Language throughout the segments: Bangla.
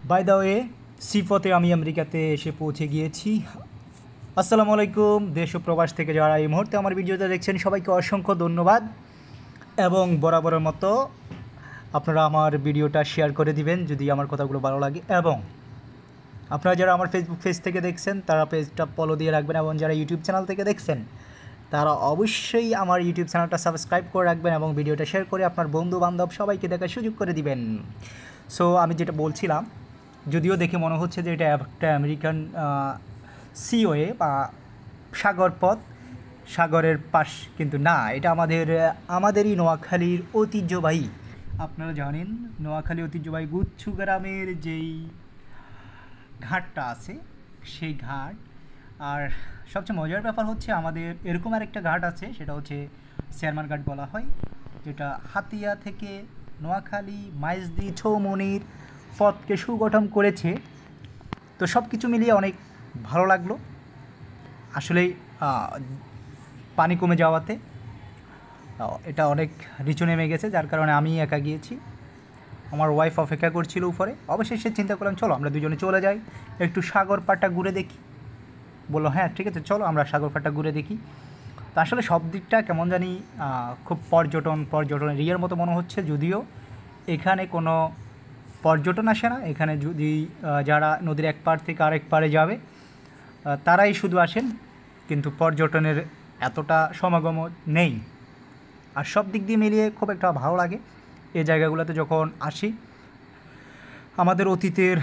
বাই দ্য ওয়ে, সিপথে আমি আমেরিকাতে এসে পৌঁছে গিয়েছি। আসসালামু আলাইকুম। দেশ ও প্রবাস থেকে যারা এই মুহূর্তে আমার ভিডিওতে দেখছেন সবাইকে অসংখ্য ধন্যবাদ, এবং বরাবরের মতো আপনারা আমার ভিডিওটা শেয়ার করে দিবেন যদি আমার কথাগুলো ভালো লাগে, এবং আপনারা যারা আমার ফেসবুক পেজ থেকে দেখছেন তারা পেজটা ফলো দিয়ে রাখবেন, এবং যারা ইউটিউব চ্যানেল থেকে দেখছেন তারা অবশ্যই আমার ইউটিউব চ্যানেলটা সাবস্ক্রাইব করে রাখবেন এবং ভিডিওটা শেয়ার করে আপনার বন্ধু বান্ধব সবাইকে দেখার সুযোগ করে দিবেন। সো আমি যেটা বলছিলাম, যদিও দেখে মনে হচ্ছে যে এটা একটা আমেরিকান সিওয়ে বা সাগর পথ, সাগরের পাশ, কিন্তু না, এটা আমাদেরই নোয়াখালীর ঐতিহ্যবাহী। আপনারা জানেন নোয়াখালী ঐতিহ্যবাহী গুচ্ছু গ্রামের যেই ঘাটটা আছে সেই ঘাট। আর সবচেয়ে মজার ব্যাপার হচ্ছে আমাদের এরকম আরেকটা ঘাট আছে, সেটা হচ্ছে চেয়ারম্যান ঘাট বলা হয়, যেটা হাতিয়া থেকে নোয়াখালী মাইজদি ছৌমনির পথকে সুগঠন করেছে। তো সব কিছু মিলিয়ে অনেক ভালো লাগলো আসলেই। পানি কমে যাওয়াতে এটা অনেক নিচু নেমে গেছে, যার কারণে আমি একা গিয়েছি, আমার ওয়াইফ অপেক্ষা করছিল উপরে। অবশেষে চিন্তা করলাম চলো আমরা দুজনে চলে যাই, একটু সাগর পাড়টা ঘুরে দেখি। বললো হ্যাঁ ঠিক আছে চলো আমরা সাগর পাড়টা ঘুরে দেখি। তো আসলে সব দিকটা কেমন জানি খুব পর্যটন এরিয়ার মতো মনে হচ্ছে, যদিও এখানে কোনো পর্যটন আসে না। এখানে যদি যারা নদীর এক পাড় থেকে আরেক পাড়ে যাবে তারাই শুধু আসেন, কিন্তু পর্যটনের এতটা সমাগম নেই। আর সব দিক দিয়ে মিলিয়ে খুব একটা ভালো লাগে এই জায়গাগুলোতে যখন আসি। আমাদের অতীতের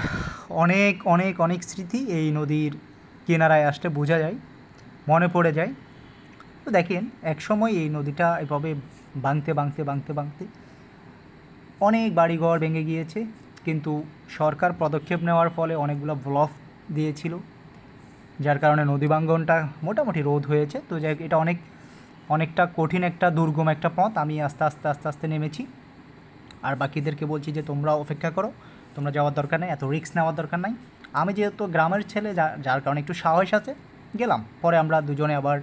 অনেক অনেক অনেক স্মৃতি এই নদীর কিনারায় আসতে বোঝা যায়, মনে পড়ে যায়। তো দেখেন একসময় এই নদীটা এভাবে ভাঙতে অনেক বাড়িঘর ভেঙে গিয়েছে, কিন্তু সরকার পদক্ষেপ নেওয়ার ফলে অনেকগুলো ব্লক দিয়েছিল, যার কারণে নদী ভাঙ্গনটা মোটামুটি রোধ হয়েছে। তো যাই হোক, এটা অনেকটা কঠিন একটা দুর্গম একটা পথ। আমি আস্তে নেমেছি, আর বাকিদেরকে বলছি যে তোমরা অপেক্ষা করো, তোমরা যাওয়ার দরকার নেই, এত রিস্ক নেওয়ার দরকার নাই। আমি যেহেতু গ্রামের ছেলে, যার কারণে একটু সাহস আছে, গেলাম। পরে আমরা দুজনে আবার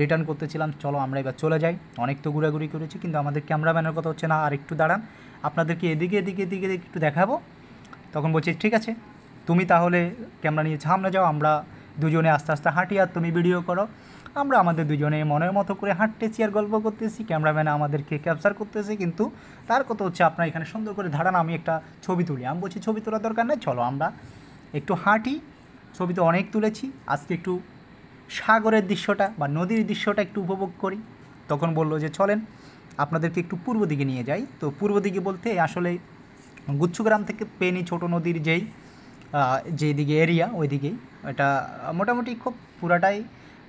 রিটার্ন করতেছিলাম, চলো আমরা এবার চলে যাই। অনেক তো ঘোরাঘুরি করেছি, কিন্তু আমাদের ক্যামেরাম্যানের কথা হচ্ছে না, আর একটু দাঁড়ান, আপনাদেরকে এদিকে একটু দেখাবো। তখন বলছি ঠিক আছে, তুমি তাহলে ক্যামেরা নিয়ে সামনে যাও, আমরা দুজনে আস্তে হাঁটি আর তুমি ভিডিও করো। আমরা আমাদের দুজনে মনের মতো করে হাঁটতেছি আর গল্প করতেছি, ক্যামেরাম্যান আমাদেরকে ক্যাপচার করতেছে, কিন্তু তার কথা হচ্ছে আপনার এখানে সুন্দর করে দাঁড়ান, আমি একটা ছবি তুলি। আমি বলছি ছবি তোলার দরকার নেই, চলো আমরা একটু হাঁটি। ছবি তো অনেক তুলেছি, আজকে একটু সাগরের দৃশ্যটা বা নদীর দৃশ্যটা একটু উপভোগ করি। তখন বললো যে চলেন আপনাদেরকে একটু পূর্ব দিকে নিয়ে যাই। তো পূর্ব দিকে বলতে আসলে গুচ্ছগ্রাম থেকে পেনি ছোট নদীর যেদিকে এরিয়া, ওই দিকেই এটা মোটামুটি খুব পুরাটাই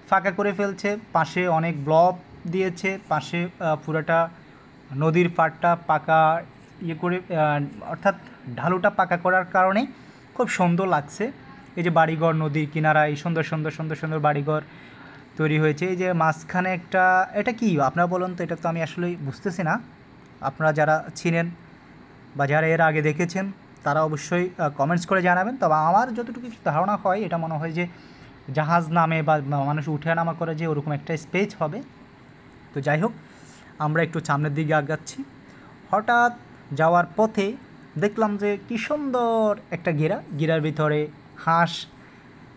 ফাঁকা করে ফেলছে। পাশে অনেক ব্লক দিয়েছে, পাশে পুরাটা নদীর পাড়টা পাকা করে, অর্থাৎ ঢালুটা পাকা করার কারণে খুব সুন্দর লাগছে। এই যে বাড়িঘর নদীর কিনারায় সুন্দর বাড়িঘর তৈরি হয়েছে। এই যে মাঝখানে একটা, এটা কি আপনারা বলুন তো, এটা তো আমি আসলে বুঝতেছি না। আপনারা যারা ছিলেন বা যারা এর আগে দেখেছেন তারা অবশ্যই কমেন্টস করে জানাবেন। তবে আমার যতটুকু ধারণা হয়, এটা মনে হয় যে জাহাজ নামে বা মানুষ উঠে নামা করে যে ওরকম একটা স্পেস হবে। তো যাই হোক, আমরা একটু সামনের দিকে আগাচ্ছি। হঠাৎ যাওয়ার পথে দেখলাম যে কী সুন্দর একটা গিরার ভিতরে হাঁস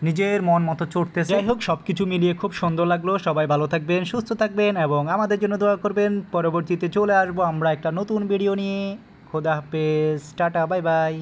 নিজের মন মতো চড়তেছে। যাই হোক, সব কিছু মিলিয়ে খুব সুন্দর লাগলো। সবাই ভালো থাকবেন, সুস্থ থাকবেন এবং আমাদের জন্য দোয়া করবেন। পরবর্তীতে চলে আসবো আমরা একটা নতুন ভিডিও নিয়ে। খোদা হাফেজ, টাটা, বাই বাই।